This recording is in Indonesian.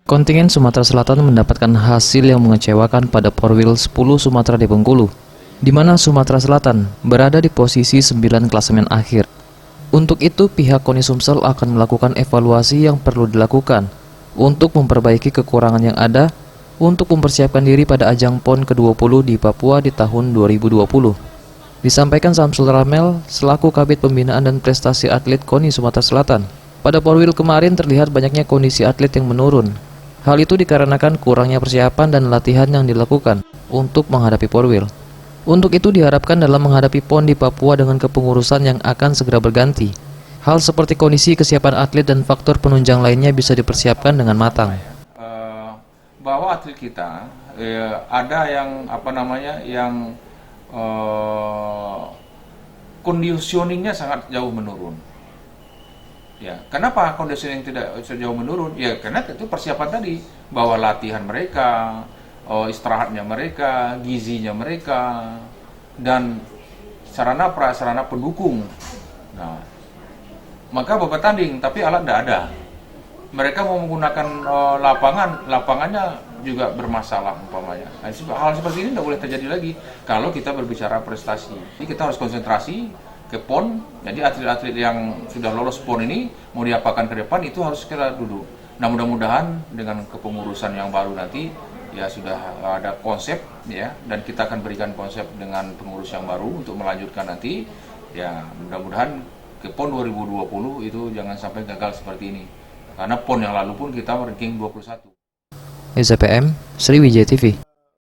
Kontingen Sumatera Selatan mendapatkan hasil yang mengecewakan pada Porwil 10 Sumatera di Bengkulu, di mana Sumatera Selatan berada di posisi 9 klasemen akhir. Untuk itu, pihak KONI Sumsel akan melakukan evaluasi yang perlu dilakukan untuk memperbaiki kekurangan yang ada untuk mempersiapkan diri pada ajang PON ke-20 di Papua di tahun 2020. Disampaikan Samsul Ramel selaku Kabid Pembinaan dan Prestasi Atlet KONI Sumatera Selatan. Pada Porwil kemarin terlihat banyaknya kondisi atlet yang menurun. Hal itu dikarenakan kurangnya persiapan dan latihan yang dilakukan untuk menghadapi Porwil. Untuk itu diharapkan dalam menghadapi PON di Papua dengan kepengurusan yang akan segera berganti, hal seperti kondisi kesiapan atlet dan faktor penunjang lainnya bisa dipersiapkan dengan matang. Bahwa atlet kita ada yang conditioningnya sangat jauh menurun. Ya, kenapa conditioning tidak sejauh menurun? Ya, karena itu persiapan tadi, bahwa latihan mereka, istirahatnya mereka, gizinya mereka, dan sarana prasarana pendukung. Nah, maka bertanding, tapi alat tidak ada. Mereka mau menggunakan lapangannya juga bermasalah umpamanya. Nah, hal seperti ini tidak boleh terjadi lagi kalau kita berbicara prestasi. Jadi kita harus konsentrasi ke PON. Jadi atlet-atlet yang sudah lolos PON ini mau diapakan ke depan itu harus kita duduk. Nah, mudah-mudahan dengan kepengurusan yang baru nanti ya sudah ada konsep ya, dan kita akan berikan konsep dengan pengurus yang baru untuk melanjutkan nanti. Ya, mudah-mudahan ke PON 2020 itu jangan sampai gagal seperti ini. Karena PON yang lalu pun kita ranking 21. SCPM, Sriwijaya TV.